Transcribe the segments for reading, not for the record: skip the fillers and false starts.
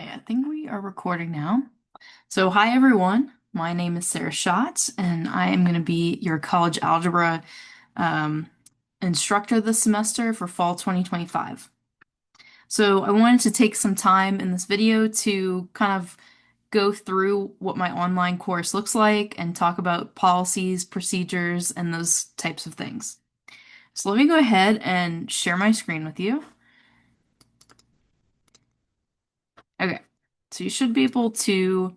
Okay, I think we are recording now. So, hi everyone. My name is Sarah Schatz, and I am going to be your college algebra um, instructor this semester for fall 2025. So, I wanted to take some time in this video to kind of go through what my online course looks like and talk about policies, procedures, and those types of things. So, let me go ahead and share my screen with you. Okay, so you should be able to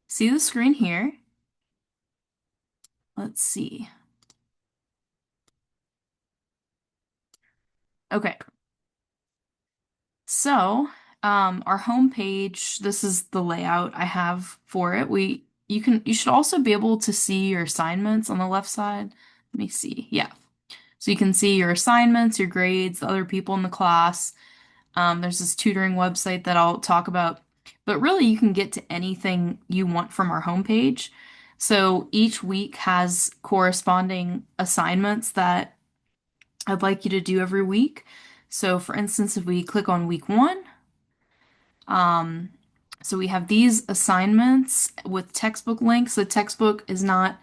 see the screen here. Let's see. Okay, so our homepage, this is the layout I have for it. You should also be able to see your assignments on the left side. Let me see. Yeah. So you can see your assignments, your grades, the other people in the class. There's this tutoring website that I'll talk about. But really, you can get to anything you want from our homepage. So each week has corresponding assignments that I'd like you to do every week. So for instance, if we click on week one, um, so we have these assignments with textbook links. The textbook is not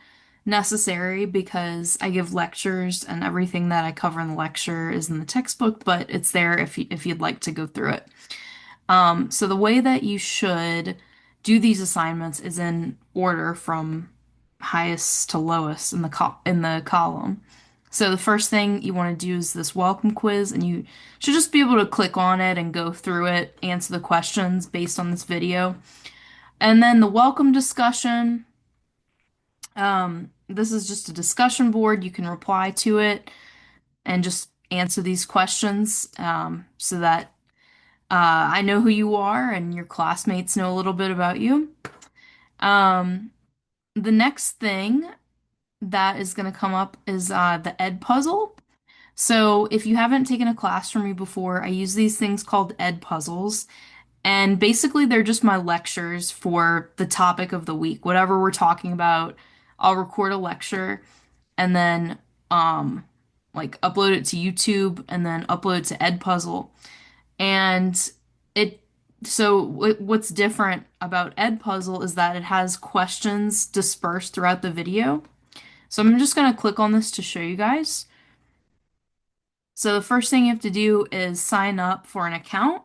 necessary because I give lectures and everything that I cover in the lecture is in the textbook, but it's there if you'd like to go through it. So the way that you should do these assignments is in order from highest to lowest in the column. So the first thing you want to do is this welcome quiz, and you should just be able to click on it and go through it, answer the questions based on this video. And then the welcome discussion, this is just a discussion board. You can reply to it and just answer these questions so that I know who you are and your classmates know a little bit about you. Um, the next thing that is going to come up is the Ed puzzle. So if you haven't taken a class from me before, I use these things called Ed puzzles. And basically, they're just my lectures for the topic of the week. Whatever we're talking about, I'll record a lecture and then like upload it to YouTube and then upload it to Ed puzzle. And it what's different about Ed puzzle is that it has questions dispersed throughout the video. So I'm just going to click on this to show you guys. So the first thing you have to do is sign up for an account.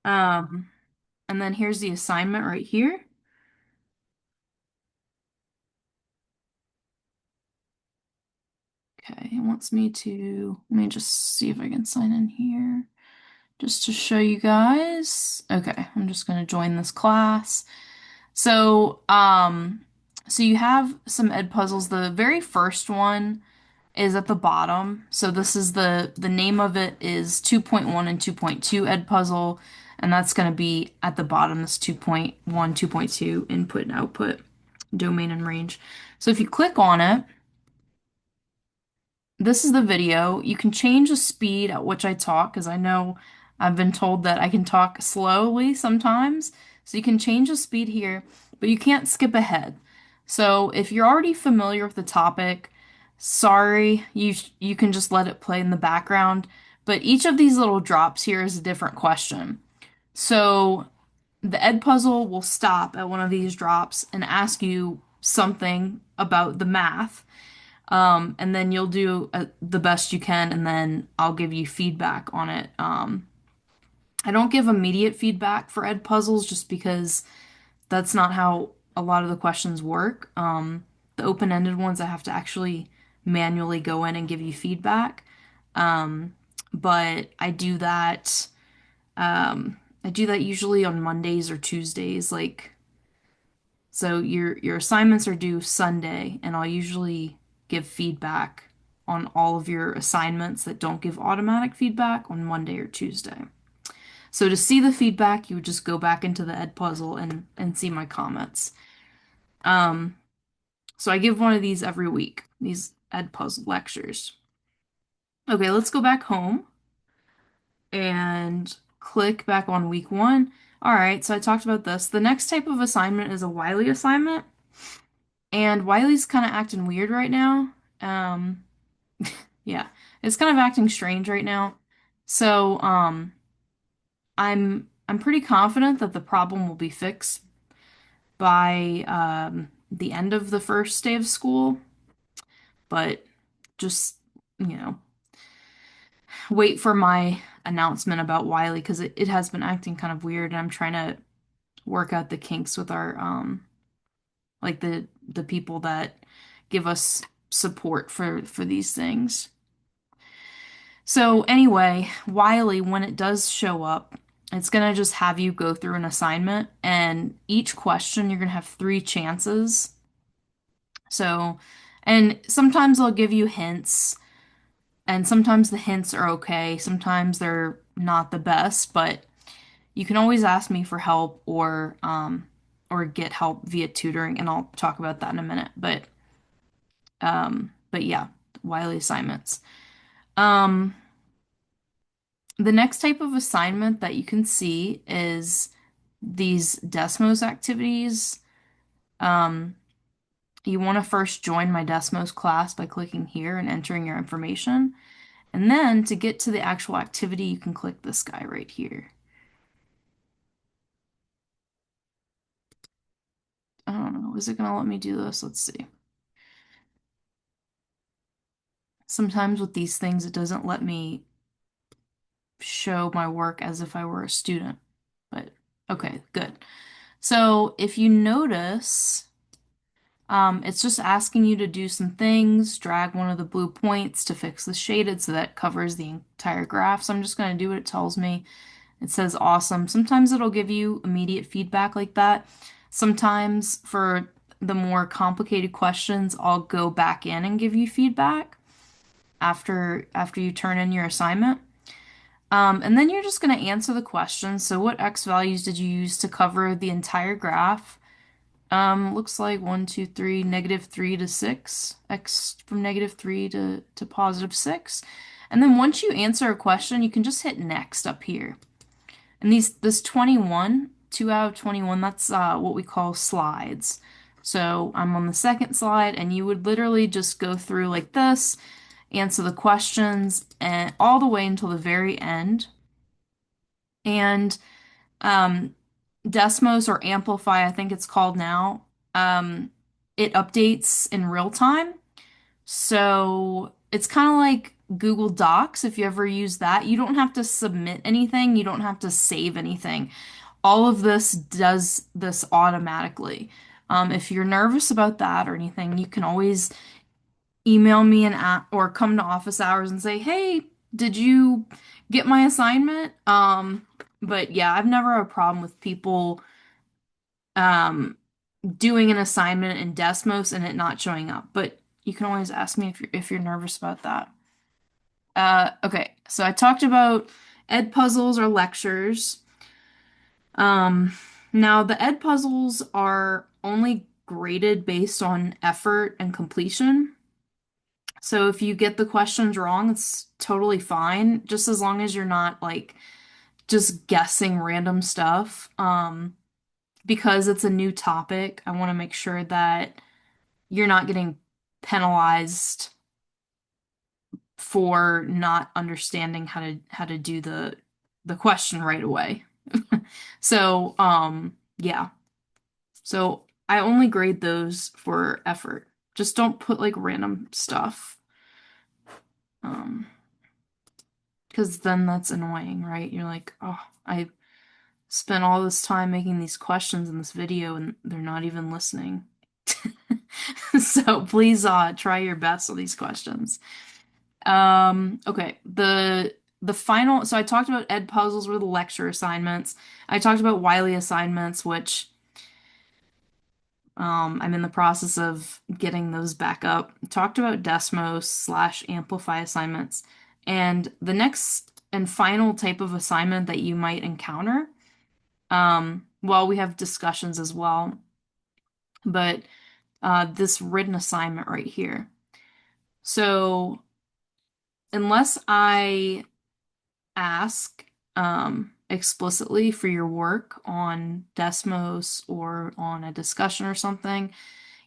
Um, and then here's the assignment right here. Okay, it wants me to, let me just see if I can sign in here just to show you guys. Okay, I'm just going to join this class. So, so you have some Ed puzzles. The very first one is at the bottom. So this is the name of it is 2.1 and 2.2 Ed puzzle, and that's going to be at the bottom. This 2.1, 2.2 input and output, domain and range. So if you click on it, this is the video. You can change the speed at which I talk because I know I've been told that I can talk slowly sometimes. So you can change the speed here, but you can't skip ahead. So if you're already familiar with the topic, sorry, you can just let it play in the background. But each of these little drops here is a different question. So the Ed puzzle will stop at one of these drops and ask you something about the math. And then you'll do the best you can, and then I'll give you feedback on it. I don't give immediate feedback for Ed puzzles just because that's not how a lot of the questions work. The open-ended ones, I have to actually manually go in and give you feedback. Um, but I do that usually on Mondays or Tuesdays, like so your assignments are due Sunday, and I'll usually give feedback on all of your assignments that don't give automatic feedback on Monday or Tuesday. So to see the feedback, you would just go back into the Ed puzzle and see my comments. Um, so I give one of these every week, these Ed puzzle lectures. Okay, let's go back home and click back on week one. All right, so I talked about this. The next type of assignment is a Wiley assignment. And Wiley's kind of acting weird right now. Um, yeah, it's kind of acting strange right now. So, I'm I'm pretty confident that the problem will be fixed by the end of the first day of school, but just, you know, wait for my announcement about Wiley because it has been acting kind of weird and I'm trying to work out the kinks with our like the people that give us support for these things. So anyway, Wiley, when it does show up, it's gonna just have you go through an assignment, and each question you're gonna have three chances. So, and sometimes they'll give you hints, and sometimes the hints are okay, sometimes they're not the best, but you can always ask me for help or get help via tutoring, and I'll talk about that in a minute. But yeah, Wiley assignments. Um, the next type of assignment that you can see is these Desmos activities. Um, you want to first join my Desmos class by clicking here and entering your information. And then to get to the actual activity, you can click this guy right here. I don't know. Is it going to let me do this? Let's see. Sometimes with these things, it doesn't let me show my work as if I were a student. But okay, good. So if you notice, it's just asking you to do some things, drag one of the blue points to fix the shaded so that covers the entire graph. So I'm just going to do what it tells me. It says awesome. Sometimes it'll give you immediate feedback like that. Sometimes for the more complicated questions, I'll go back in and give you feedback after you turn in your assignment. And then you're just going to answer the question. So what x values did you use to cover the entire graph? Looks like 1, 2, 3, -3 to 6, x from -3 to +6. And then once you answer a question, you can just hit next up here. And this 21, 2 out of 21, that's what we call slides. So I'm on the second slide, and you would literally just go through like this, answer the questions, and all the way until the very end. And um, Desmos or Amplify, I think it's called now, um, it updates in real time. So it's kind of like Google Docs, if you ever use that. You don't have to submit anything, you don't have to save anything. All of this does this automatically. If you're nervous about that or anything, you can always email me or come to office hours and say, "Hey, did you get my assignment?" But yeah, I've never had a problem with people um, doing an assignment in Desmos and it not showing up. But you can always ask me if you're nervous about that. Okay, so I talked about ed puzzles or lectures. Um, now the ed puzzles are only graded based on effort and completion. So if you get the questions wrong, it's totally fine, just as long as you're not like just guessing random stuff. Because it's a new topic, I want to make sure that you're not getting penalized for not understanding how to do the question right away. So, yeah. So I only grade those for effort. Just don't put like random stuff. Um, because then that's annoying, right? You're like, oh, I spent all this time making these questions in this video and they're not even listening. So please try your best on these questions. Okay, the final, so I talked about ed puzzles were the lecture assignments. I talked about Wiley assignments, which I'm in the process of getting those back up. Talked about Desmos slash Amplify assignments. And the next and final type of assignment that you might encounter, well, we have discussions as well, but this written assignment right here. So unless I ask explicitly for your work on Desmos or on a discussion or something,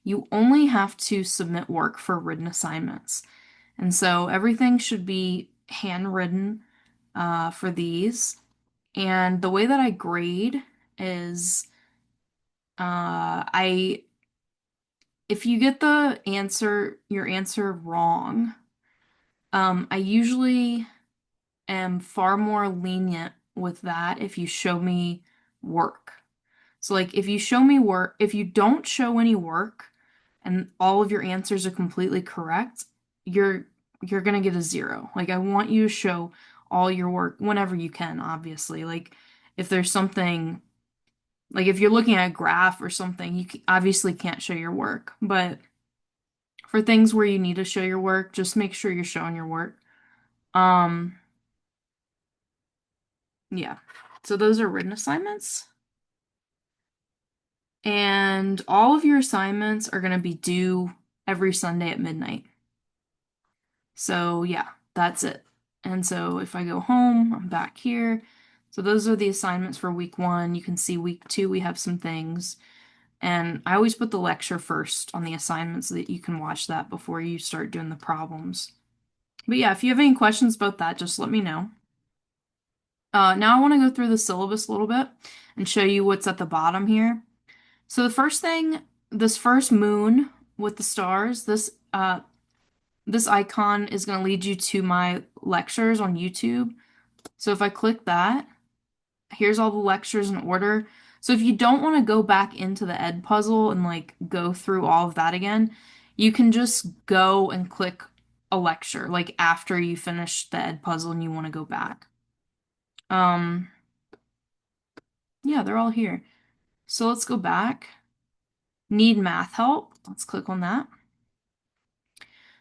you only have to submit work for written assignments. And so everything should be handwritten for these. And the way that I grade is I if you get your answer wrong, I usually am far more lenient with that if you show me work. So like if you show me work, if you don't show any work and all of your answers are completely correct, you're you're gonna get a zero. Like I want you to show all your work whenever you can, obviously. Like if there's something like if you're looking at a graph or something, obviously can't show your work. But for things where you need to show your work, just make sure you're showing your work. Um, yeah. So those are written assignments. And all of your assignments are going to be due every Sunday at midnight. So, yeah, that's it. And so if I go home, I'm back here. So those are the assignments for week one. You can see week two, we have some things. And I always put the lecture first on the assignment so that you can watch that before you start doing the problems. But yeah, if you have any questions about that, just let me know. Now I want to go through the syllabus a little bit and show you what's at the bottom here. So the first thing, this first moon with the stars, this icon is going to lead you to my lectures on YouTube. So if I click that, here's all the lectures in order. So if you don't want to go back into the Ed puzzle and like go through all of that again, you can just go and click a lecture like after you finish the Ed puzzle and you want to go back. Um, yeah, they're all here. So let's go back. Need math help? Let's click on that.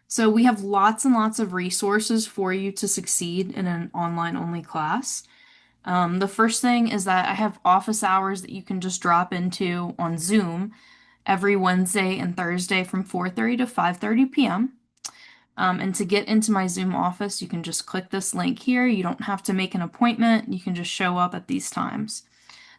So we have lots and lots of resources for you to succeed in an online only class. The first thing is that I have office hours that you can just drop into on Zoom every Wednesday and Thursday from 4:30 to 5:30 p.m. And to get into my Zoom office, you can just click this link here. You don't have to make an appointment. You can just show up at these times.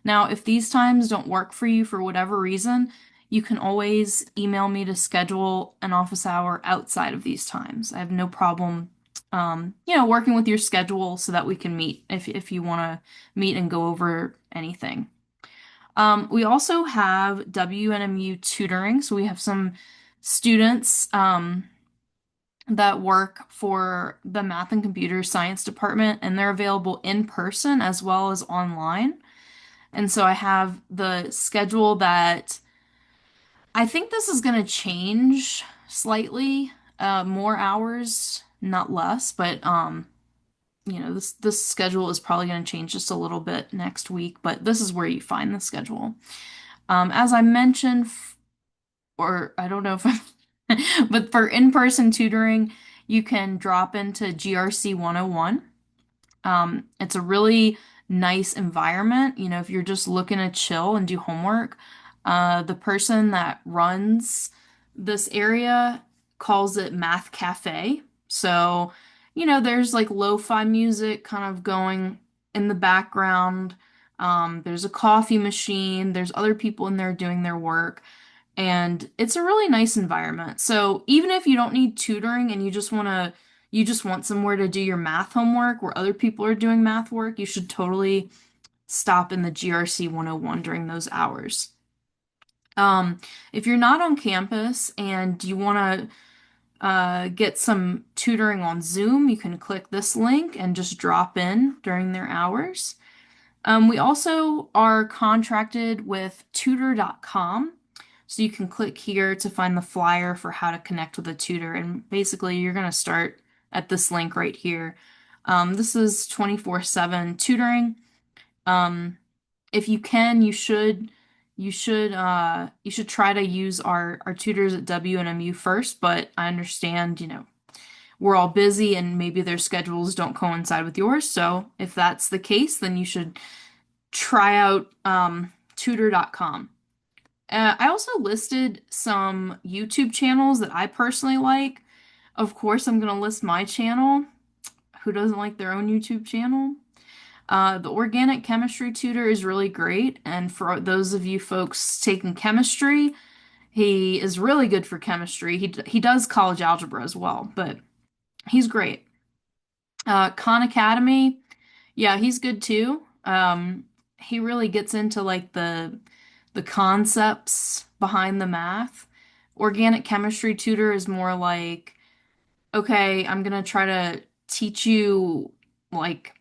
Now, if these times don't work for you for whatever reason, you can always email me to schedule an office hour outside of these times. I have no problem, working with your schedule so that we can meet if you want to meet and go over anything. We also have WNMU tutoring, so we have some students that work for the Math and Computer Science department, and they're available in person as well as online. And so I have the schedule that I think this is going to change slightly, more hours, not less, but this schedule is probably going to change just a little bit next week, but this is where you find the schedule. As I mentioned, or I don't know if I'm, but for in-person tutoring, you can drop into GRC 101. It's a really nice environment. You know, if you're just looking to chill and do homework, the person that runs this area calls it Math Cafe. So, there's like lo-fi music kind of going in the background. There's a coffee machine. There's other people in there doing their work. And it's a really nice environment. So even if you don't need tutoring and you just want somewhere to do your math homework where other people are doing math work, you should totally stop in the GRC 101 during those hours. If you're not on campus and you want to get some tutoring on Zoom, you can click this link and just drop in during their hours. We also are contracted with tutor.com. So you can click here to find the flyer for how to connect with a tutor. And basically, you're going to start at this link right here. This is 24/7 tutoring. Um, if you can, you should try to use our tutors at WNMU first, but I understand, we're all busy and maybe their schedules don't coincide with yours. So if that's the case, then you should try out tutor.com. I also listed some YouTube channels that I personally like. Of course, I'm going to list my channel. Who doesn't like their own YouTube channel? The organic chemistry tutor is really great. And for those of you folks taking chemistry, he is really good for chemistry. He does college algebra as well, but he's great. Khan Academy, yeah, he's good too. Um, he really gets into like the concepts behind the math. Organic chemistry tutor is more like, okay, I'm gonna try to teach you like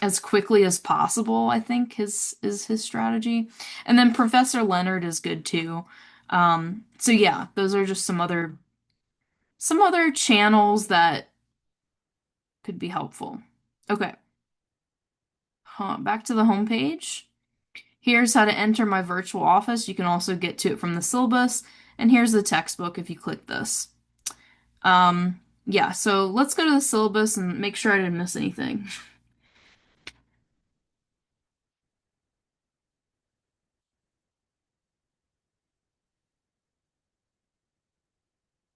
as quickly as possible, I think his is his strategy. And then Professor Leonard is good too. So yeah, those are just some other channels that could be helpful. Okay, back to the home page. Here's how to enter my virtual office. You can also get to it from the syllabus. And here's the textbook if you click this. Yeah, so let's go to the syllabus and make sure I didn't miss anything.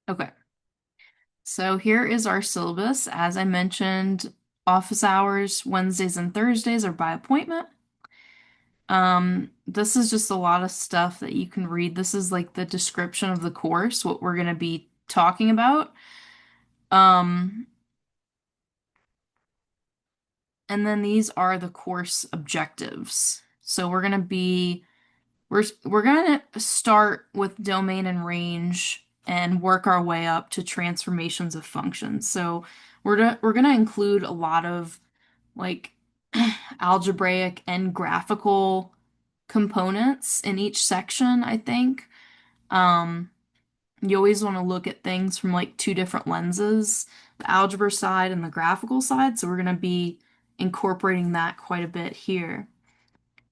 Okay, so here is our syllabus. As I mentioned, office hours Wednesdays and Thursdays are by appointment. This is just a lot of stuff that you can read. This is like the description of the course, what we're going to be talking about. Um, and then these are the course objectives. So we're going to start with domain and range and work our way up to transformations of functions. So we're going to include a lot of like algebraic and graphical components in each section, I think. Um, you always want to look at things from like two different lenses, the algebra side and the graphical side. So we're going to be incorporating that quite a bit here.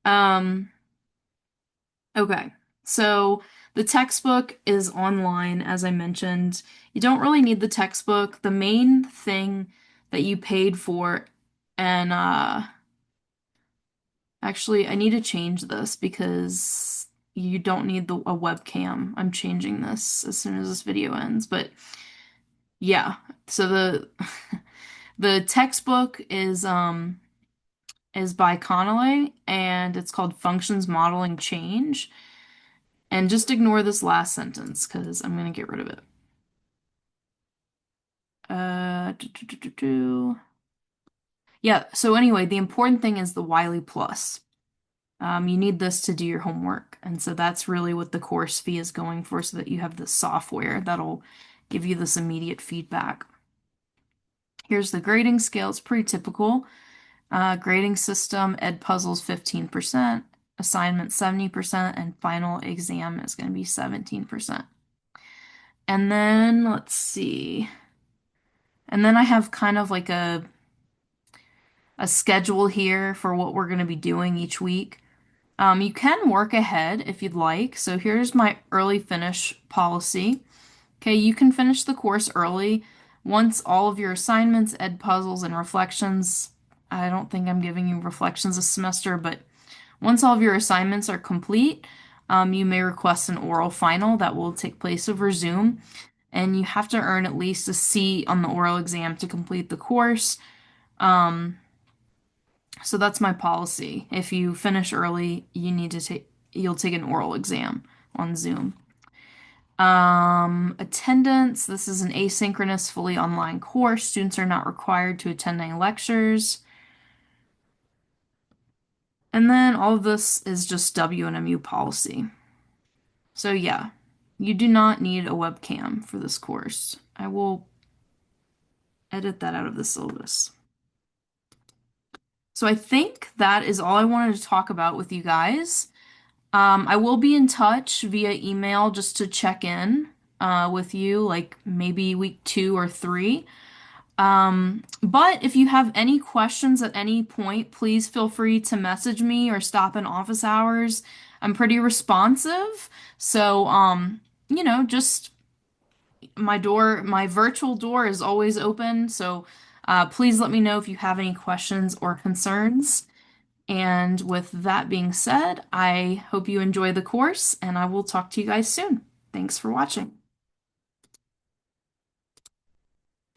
Um, okay. So the textbook is online, as I mentioned. You don't really need the textbook. The main thing that you paid for, and actually, I need to change this because you don't need a webcam. I'm changing this as soon as this video ends. But yeah, so the the textbook is by Connolly and it's called Functions Modeling Change. And just ignore this last sentence because I'm gonna get rid of it. Do, do, do, do, do. Yeah, so anyway, the important thing is the Wiley Plus. You need this to do your homework. And so that's really what the course fee is going for, so that you have the software that'll give you this immediate feedback. Here's the grading scale. It's pretty typical. Grading system, Ed Puzzles 15%, assignment 70%, and final exam is going to be 17%. And then let's see. And then I have kind of like a schedule here for what we're going to be doing each week. You can work ahead if you'd like. So here's my early finish policy. Okay, you can finish the course early once all of your assignments, ed puzzles, and reflections. I don't think I'm giving you reflections this semester, but once all of your assignments are complete, you may request an oral final that will take place over Zoom. And you have to earn at least a C on the oral exam to complete the course. Um, so that's my policy. If you finish early, you'll take an oral exam on Zoom. Attendance. This is an asynchronous, fully online course. Students are not required to attend any lectures. And then all of this is just WNMU policy. So yeah, you do not need a webcam for this course. I will edit that out of the syllabus. So I think that is all I wanted to talk about with you guys. I will be in touch via email just to check in with you, like maybe week 2 or 3. But if you have any questions at any point, please feel free to message me or stop in office hours. I'm pretty responsive. So, just my virtual door is always open. So, please let me know if you have any questions or concerns. And with that being said, I hope you enjoy the course and I will talk to you guys soon. Thanks for watching.